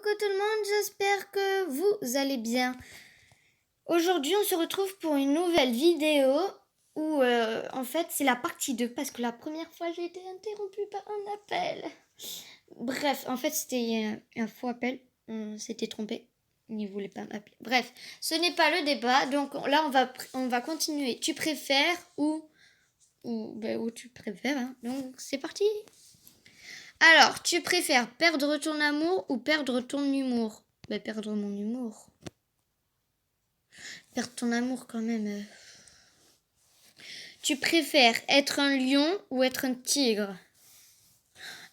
coucou tout le monde, j'espère que vous allez bien. Aujourd'hui, on se retrouve pour une nouvelle vidéo où en fait c'est la partie 2 parce que la première fois j'ai été interrompue par un appel. Bref, en fait c'était un faux appel, on s'était trompé, il ne voulait pas m'appeler. Bref, ce n'est pas le débat, donc là on va continuer. Tu préfères où tu préfères, hein. Donc c'est parti. Alors, tu préfères perdre ton amour ou perdre ton humour? Perdre mon humour. Perdre ton amour quand même. Tu préfères être un lion ou être un tigre?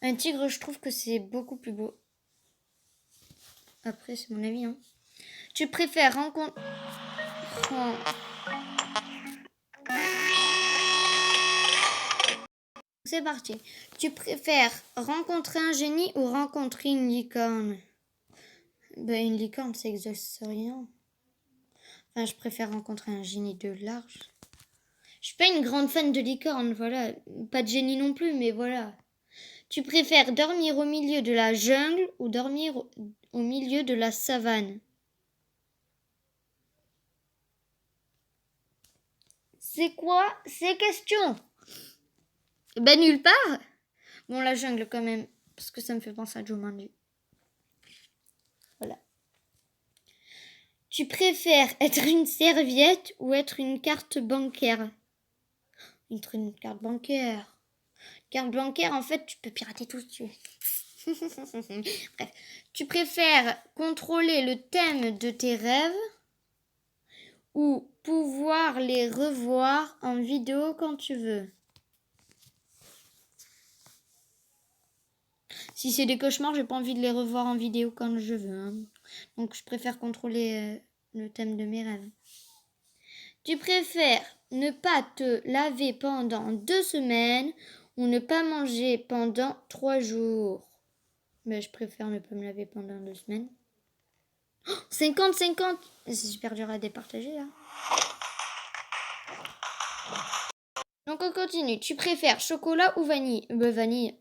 Un tigre, je trouve que c'est beaucoup plus beau. Après, c'est mon avis, hein. Tu préfères rencontrer... C'est parti. Tu préfères rencontrer un génie ou rencontrer une licorne? Une licorne, ça n'existe rien. Enfin, je préfère rencontrer un génie de large. Je suis pas une grande fan de licorne, voilà. Pas de génie non plus, mais voilà. Tu préfères dormir au milieu de la jungle ou dormir au milieu de la savane? C'est quoi ces questions? Nulle part. Bon, la jungle quand même, parce que ça me fait penser à Jumanji. Voilà. Tu préfères être une serviette ou être une carte bancaire? Être une carte bancaire. Carte bancaire, en fait, tu peux pirater tout dessus. Bref. Tu préfères contrôler le thème de tes rêves ou pouvoir les revoir en vidéo quand tu veux? Si c'est des cauchemars, j'ai pas envie de les revoir en vidéo quand je veux, hein. Donc je préfère contrôler le thème de mes rêves. Tu préfères ne pas te laver pendant 2 semaines ou ne pas manger pendant 3 jours? Je préfère ne pas me laver pendant 2 semaines. 50-50. C'est super dur à départager là. Donc on continue. Tu préfères chocolat ou vanille? Vanille.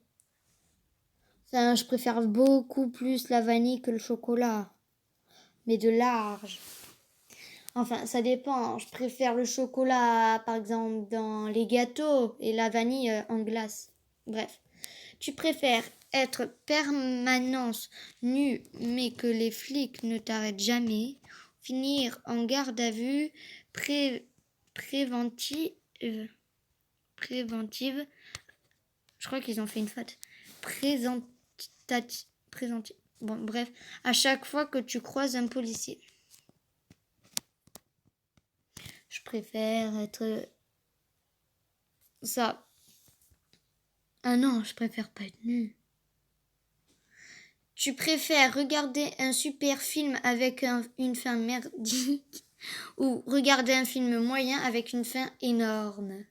Enfin, je préfère beaucoup plus la vanille que le chocolat. Mais de large. Enfin, ça dépend. Je préfère le chocolat, par exemple, dans les gâteaux et la vanille en glace. Bref. Tu préfères être permanence nue mais que les flics ne t'arrêtent jamais, finir en garde à vue préventive, je crois qu'ils ont fait une faute, présentative, bon bref, à chaque fois que tu croises un policier. Je préfère être ça. Ah non, je préfère pas être nue. Tu préfères regarder un super film avec une fin merdique ou regarder un film moyen avec une fin énorme?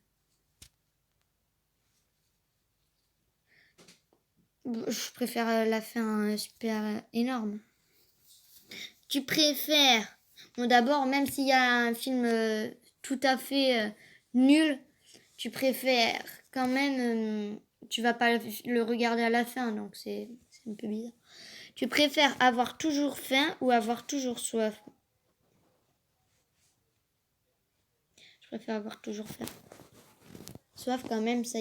Je préfère la fin super énorme. Tu préfères... Bon d'abord, même s'il y a un film tout à fait nul, tu préfères quand même... tu vas pas le regarder à la fin, donc c'est un peu bizarre. Tu préfères avoir toujours faim ou avoir toujours soif? Je préfère avoir toujours faim. Soif quand même, ça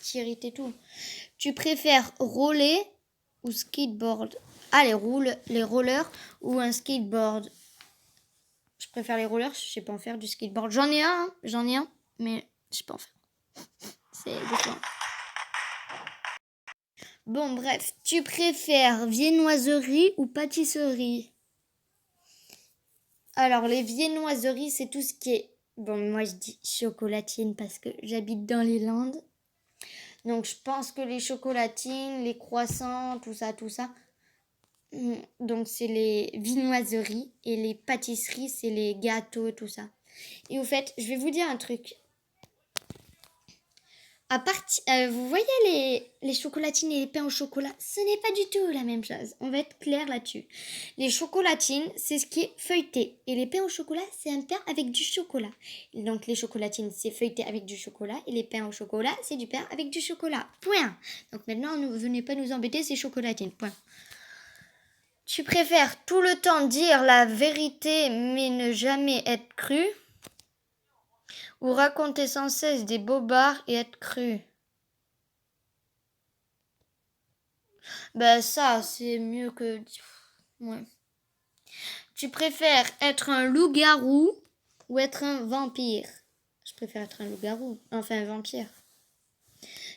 t'irrite et tout. Tu préfères roller ou skateboard? Ah, les rollers ou un skateboard? Je préfère les rollers, je sais pas en faire du skateboard. J'en ai un, mais je sais pas en faire. C'est différent. Bon, bref, tu préfères viennoiserie ou pâtisserie? Alors, les viennoiseries, c'est tout ce qui est... Bon, moi, je dis chocolatine parce que j'habite dans les Landes. Donc, je pense que les chocolatines, les croissants, tout ça. Donc, c'est les viennoiseries. Et les pâtisseries, c'est les gâteaux, tout ça. Et au fait, je vais vous dire un truc. Vous voyez les chocolatines et les pains au chocolat, ce n'est pas du tout la même chose. On va être clair là-dessus. Les chocolatines, c'est ce qui est feuilleté. Et les pains au chocolat, c'est un pain avec du chocolat. Donc les chocolatines, c'est feuilleté avec du chocolat. Et les pains au chocolat, c'est du pain avec du chocolat. Point. Donc maintenant, ne venez pas nous embêter, c'est chocolatine. Point. Tu préfères tout le temps dire la vérité mais ne jamais être cru ou raconter sans cesse des bobards et être cru? Ça, c'est mieux que... Ouais. Tu préfères être un loup-garou ou être un vampire? Je préfère être un loup-garou, enfin un vampire.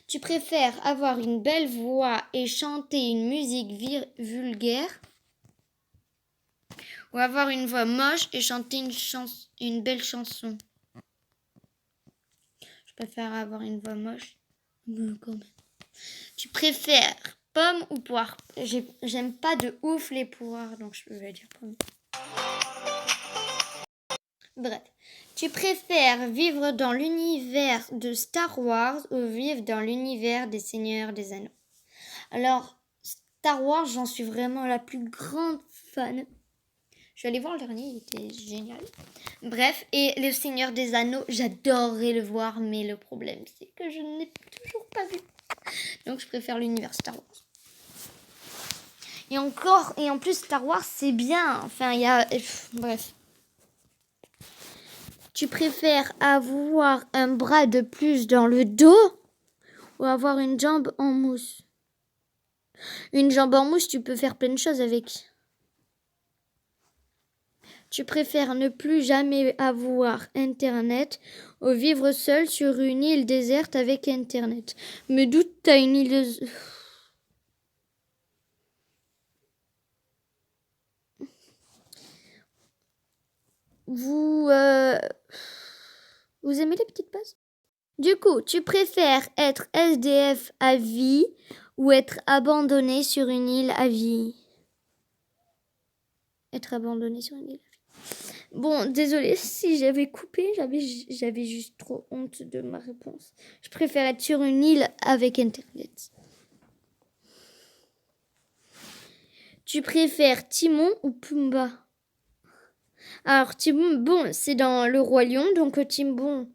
Tu préfères avoir une belle voix et chanter une musique vulgaire ou avoir une voix moche et chanter une belle chanson? Je préfère avoir une voix moche. Quand même. Tu préfères pomme ou poire? J'aime pas de ouf les poires, donc je vais dire pomme. Bref. Tu préfères vivre dans l'univers de Star Wars ou vivre dans l'univers des Seigneurs des Anneaux? Alors, Star Wars, j'en suis vraiment la plus grande fan. Je suis allée voir le dernier, il était génial. Bref, et le Seigneur des Anneaux, j'adorerais le voir, mais le problème, c'est que je ne l'ai toujours pas vu. Donc, je préfère l'univers Star Wars. Et en plus, Star Wars, c'est bien. Enfin, il y a... Bref. Tu préfères avoir un bras de plus dans le dos ou avoir une jambe en mousse? Une jambe en mousse, tu peux faire plein de choses avec. Tu préfères ne plus jamais avoir Internet ou vivre seul sur une île déserte avec Internet? Me doute, t'as une île... Vous aimez les petites passes? Du coup, tu préfères être SDF à vie ou être abandonné sur une île à vie? Être abandonné sur une île à vie. Bon, désolée si j'avais coupé, j'avais juste trop honte de ma réponse. Je préfère être sur une île avec Internet. Tu préfères Timon ou Pumba? Alors, Timon, bon, c'est dans Le Roi Lion, donc Timon,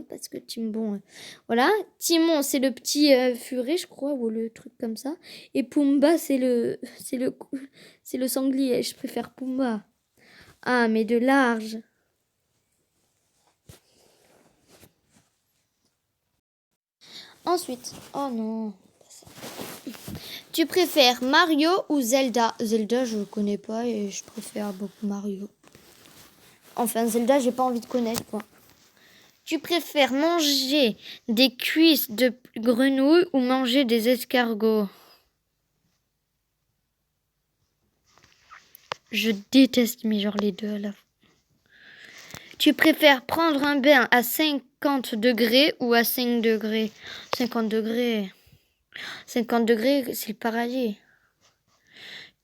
parce que Timon, voilà. Timon, c'est le petit furet, je crois, ou le truc comme ça. Et Pumba, c'est le sanglier. Je préfère Pumba. Ah, mais de large. Ensuite, oh non. Tu préfères Mario ou Zelda? Zelda, je ne connais pas et je préfère beaucoup Mario. Enfin, Zelda, j'ai pas envie de connaître, quoi. Tu préfères manger des cuisses de grenouille ou manger des escargots? Je déteste, mais genre les deux à la fois. Tu préfères prendre un bain à 50 degrés ou à 5 degrés? 50 degrés. 50 degrés, c'est le paradis.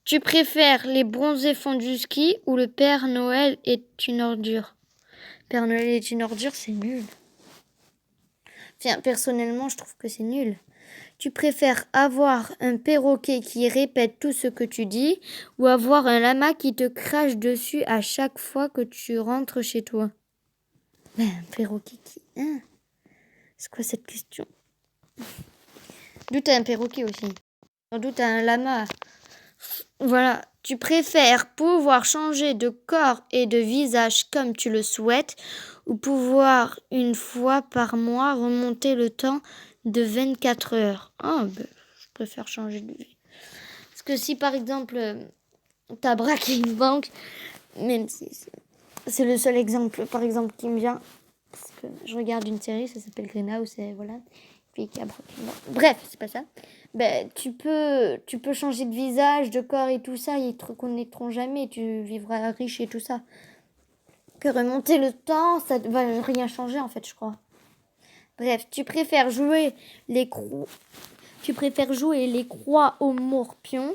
Tu préfères les bronzés font du ski ou le Père Noël est une ordure? Père Noël est une ordure, c'est nul. Enfin, personnellement, je trouve que c'est nul. Tu préfères avoir un perroquet qui répète tout ce que tu dis ou avoir un lama qui te crache dessus à chaque fois que tu rentres chez toi? Un perroquet qui... Hein? C'est quoi cette question? D'où t'as un perroquet aussi. D'où t'as un lama. Voilà. Tu préfères pouvoir changer de corps et de visage comme tu le souhaites ou pouvoir une fois par mois remonter le temps de 24 heures? Je préfère changer de vie. Parce que si par exemple t'as braqué une banque, même si c'est le seul exemple par exemple qui me vient, parce que je regarde une série, ça s'appelle Greenhouse, et voilà, puis qui a braqué une banque. Bref, c'est pas ça. Tu peux changer de visage, de corps et tout ça, ils te reconnaîtront jamais, tu vivras riche et tout ça. Que remonter le temps, ça va rien changer en fait, je crois. Bref, tu préfères jouer les croix aux morpions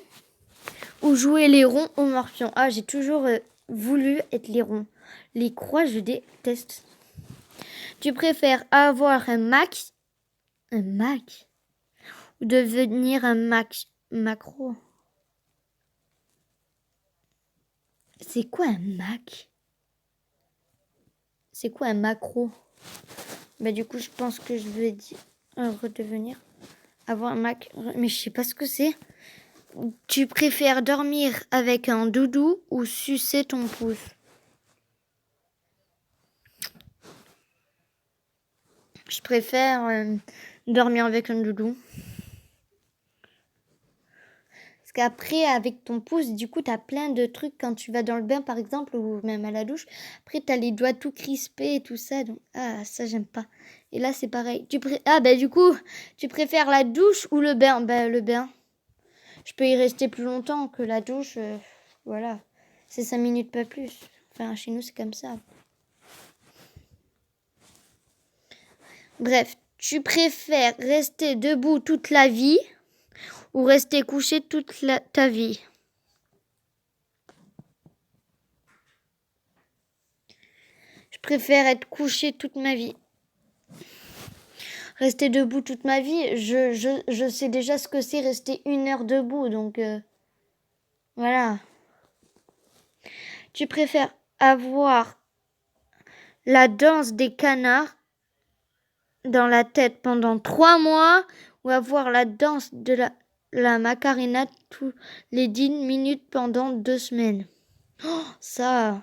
ou jouer les ronds aux morpions? Ah, j'ai toujours voulu être les ronds. Les croix, je déteste. Tu préfères avoir un Mac ou devenir un macro? C'est quoi un Mac? C'est quoi un macro? Du coup, je pense que je vais redevenir Avoir un Mac... Mais je sais pas ce que c'est. Tu préfères dormir avec un doudou ou sucer ton pouce? Je préfère dormir avec un doudou. Parce qu'après, avec ton pouce, du coup, t'as plein de trucs quand tu vas dans le bain, par exemple, ou même à la douche. Après, t'as les doigts tout crispés et tout ça. Donc, ça, j'aime pas. Et là, c'est pareil. Du coup, tu préfères la douche ou le bain? Le bain. Je peux y rester plus longtemps que la douche. Voilà. C'est 5 minutes, pas plus. Enfin, chez nous, c'est comme ça. Bref, tu préfères rester debout toute la vie ou rester couché toute ta vie? Je préfère être couché toute ma vie. Rester debout toute ma vie, je sais déjà ce que c'est rester 1 heure debout, donc voilà. Tu préfères avoir la danse des canards dans la tête pendant 3 mois ou avoir la danse de la Macarena tous les 10 minutes pendant 2 semaines? Oh, ça.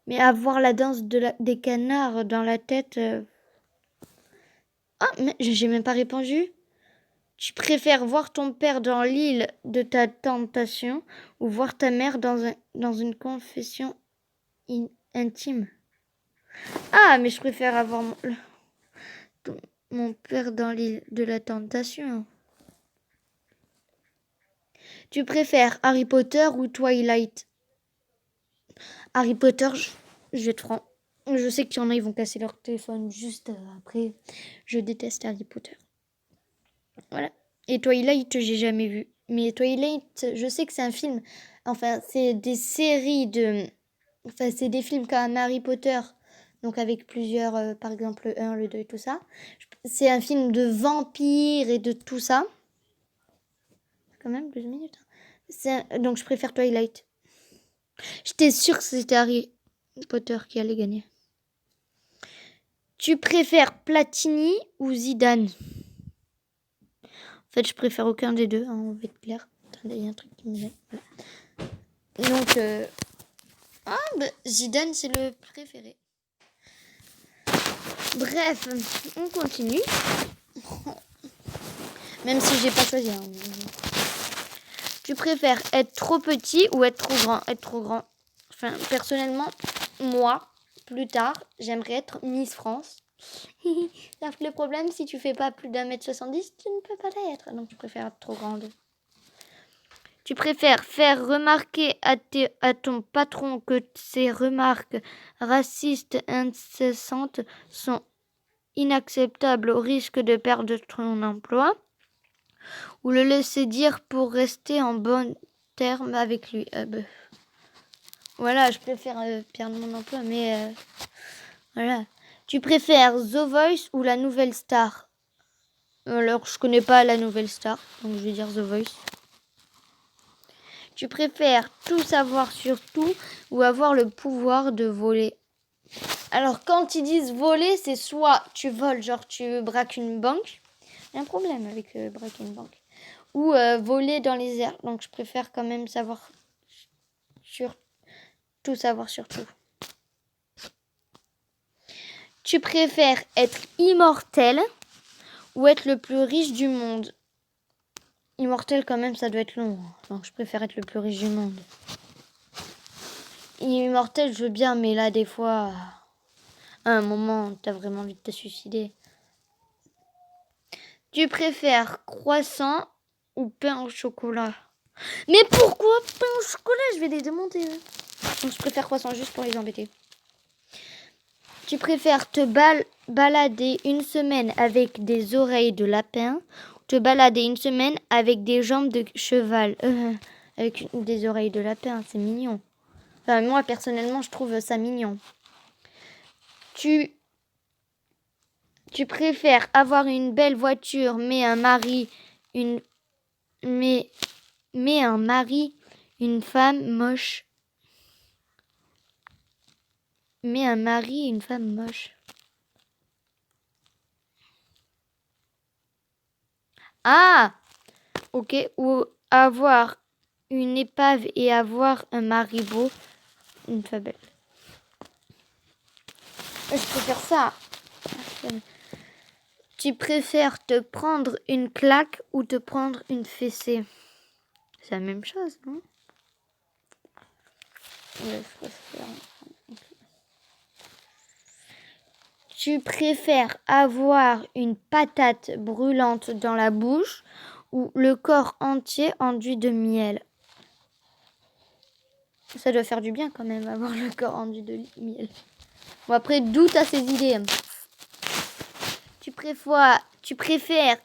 Mais avoir la danse des canards dans la tête... Ah, mais j'ai même pas répondu. Tu préfères voir ton père dans l'île de ta tentation ou voir ta mère dans une confession intime? Ah, mais je préfère avoir mon père dans l'île de la tentation. Tu préfères Harry Potter ou Twilight? Harry Potter, je vais être franc. Je sais qu'il y en a, ils vont casser leur téléphone juste après. Je déteste Harry Potter. Voilà. Et Twilight, j'ai jamais vu. Mais Twilight, je sais que c'est un film. Enfin, c'est des séries de... Enfin, c'est des films comme Harry Potter. Donc avec plusieurs, par exemple le 1, le 2 et tout ça. C'est un film de vampires et de tout ça. Quand même, 12 minutes. Donc je préfère Twilight. J'étais sûre que c'était Harry Potter qui allait gagner. Tu préfères Platini ou Zidane? En fait, je préfère aucun des deux, hein, on va être clair. Attendez, il y a un truc qui me gêne. Voilà. Donc, Zidane, c'est le préféré. Bref, on continue. Même si j'ai pas choisi. Hein. Tu préfères être trop petit ou être trop grand? Être trop grand. Enfin, personnellement, moi, plus tard, j'aimerais être Miss France. Sauf que le problème, si tu fais pas plus d'1m70, tu ne peux pas l'être. Donc, je préfère être trop grande. Tu préfères faire remarquer à ton patron que ses remarques racistes incessantes sont inacceptables au risque de perdre ton emploi ou le laisser dire pour rester en bon terme avec lui? Voilà, je préfère perdre mon emploi, mais voilà. Tu préfères The Voice ou la Nouvelle Star? Alors, je connais pas la Nouvelle Star, donc je vais dire The Voice. Tu préfères tout savoir sur tout ou avoir le pouvoir de voler? Alors, quand ils disent voler, c'est soit tu voles, genre tu braques une banque. Il y a un problème avec braquer une banque. Ou voler dans les airs. Donc, je préfère quand même savoir savoir sur tout. Tu préfères être immortel ou être le plus riche du monde? Immortel, quand même, ça doit être long. Donc, je préfère être le plus riche du monde. Immortel, je veux bien, mais là, des fois, à un moment, t'as vraiment envie de te suicider. Tu préfères croissant ou pain au chocolat? Mais pourquoi pain au chocolat? Je vais les demander. Donc, je préfère croissant juste pour les embêter. Tu préfères te balader 1 semaine avec des oreilles de lapin ou te balader 1 semaine avec des jambes de cheval? Avec des oreilles de lapin, c'est mignon. Enfin, moi, personnellement, je trouve ça mignon. Tu préfères avoir une belle voiture, mais un mari, une femme moche. Mais un mari et une femme moche. Ah, ok. Ou avoir une épave et avoir un marigot. Une fabelle. Je préfère ça. Tu préfères te prendre une claque ou te prendre une fessée? C'est la même chose, non? Ouais, je préfère. Tu préfères avoir une patate brûlante dans la bouche ou le corps entier enduit de miel? Ça doit faire du bien quand même, avoir le corps enduit de miel. Bon, après, d'où t'as ces idées? Tu préfères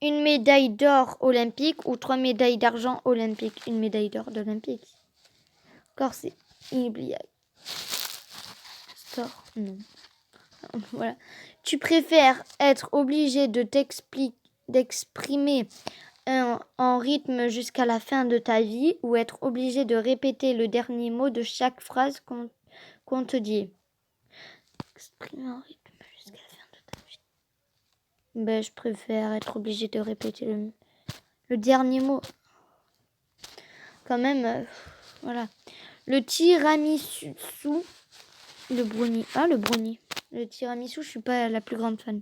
une médaille d'or olympique ou 3 médailles d'argent olympique? Une médaille d'or olympique. Encore, c'est inoubliable. Sport, non. Voilà. Tu préfères être obligé de d'exprimer en rythme jusqu'à la fin de ta vie ou être obligé de répéter le dernier mot de chaque phrase qu'on te dit? Exprimer en rythme jusqu'à la fin de ta vie. Ben, je préfère être obligé de répéter le dernier mot. Quand même, voilà. Le tiramisu, le brownie. Ah, le brownie. Le tiramisu, je suis pas la plus grande fan.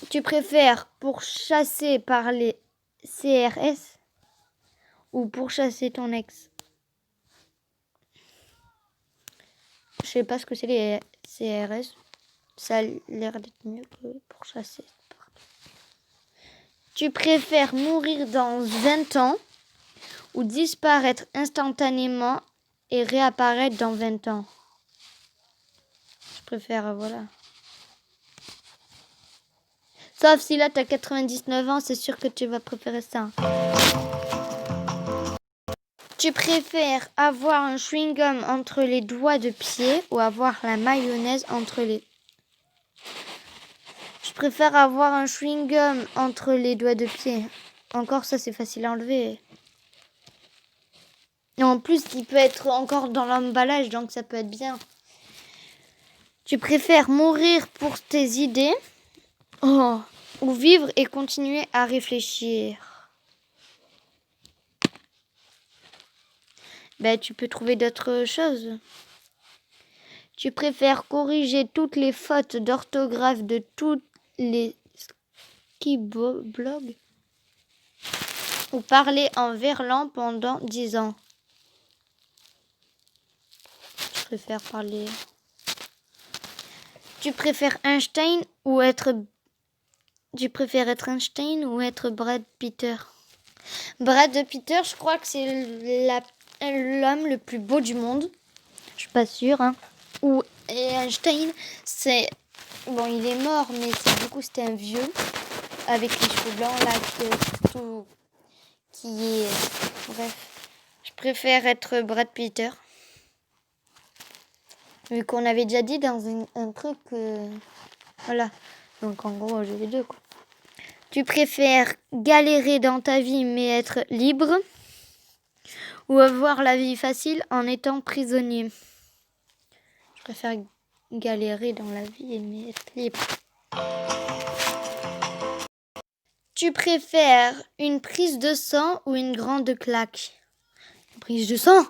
Tu préfères pourchasser par les CRS ou pourchasser ton ex? Je sais pas ce que c'est les CRS. Ça a l'air d'être mieux que pourchasser. Tu préfères mourir dans 20 ans ou disparaître instantanément et réapparaître dans 20 ans? Je préfère, voilà. Sauf si là, t'as 99 ans, c'est sûr que tu vas préférer ça. Tu préfères avoir un chewing-gum entre les doigts de pied ou avoir la mayonnaise entre les... Je préfère avoir un chewing-gum entre les doigts de pied. Encore ça, c'est facile à enlever. Et en plus, il peut être encore dans l'emballage, donc ça peut être bien. Tu préfères mourir pour tes idées ou vivre et continuer à réfléchir? Ben, tu peux trouver d'autres choses. Tu préfères corriger toutes les fautes d'orthographe de tous les skiblogs ou parler en verlan pendant 10 ans? Je préfère parler. Tu préfères Einstein ou être... Tu préfères être Einstein ou être Brad Pitt? Brad Pitt, je crois que c'est l'homme le plus beau du monde. Je suis pas sûre, hein. Ou Einstein, c'est... Bon, il est mort, mais du coup, c'était un vieux. Avec les cheveux blancs, là, qui est... Bref. Je préfère être Brad Pitt. Vu qu'on avait déjà dit dans un truc... Voilà. Donc, en gros, j'ai les deux, quoi. Tu préfères galérer dans ta vie, mais être libre? Ou avoir la vie facile en étant prisonnier? Je préfère galérer dans la vie, mais être libre. Tu préfères une prise de sang ou une grande claque? Une prise de sang?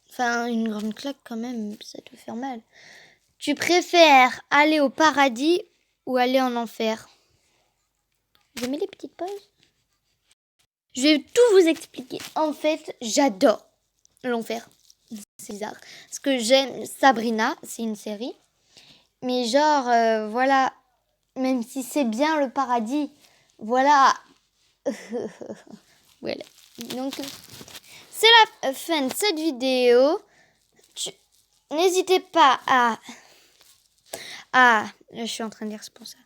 Enfin, une grande claque quand même, ça doit faire mal. Tu préfères aller au paradis ou aller en enfer? Vous aimez les petites pauses? Je vais tout vous expliquer. En fait, j'adore l'enfer. C'est bizarre. Parce que j'aime Sabrina, c'est une série. Mais genre, voilà, même si c'est bien le paradis, voilà. Voilà. Donc, c'est la fin de cette vidéo. N'hésitez pas à... Je suis en train de dire, c'est pour ça.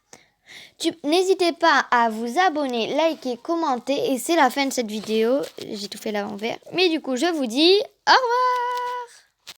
N'hésitez pas à vous abonner, liker, commenter. Et c'est la fin de cette vidéo. J'ai tout fait l'envers. Mais du coup, je vous dis au revoir.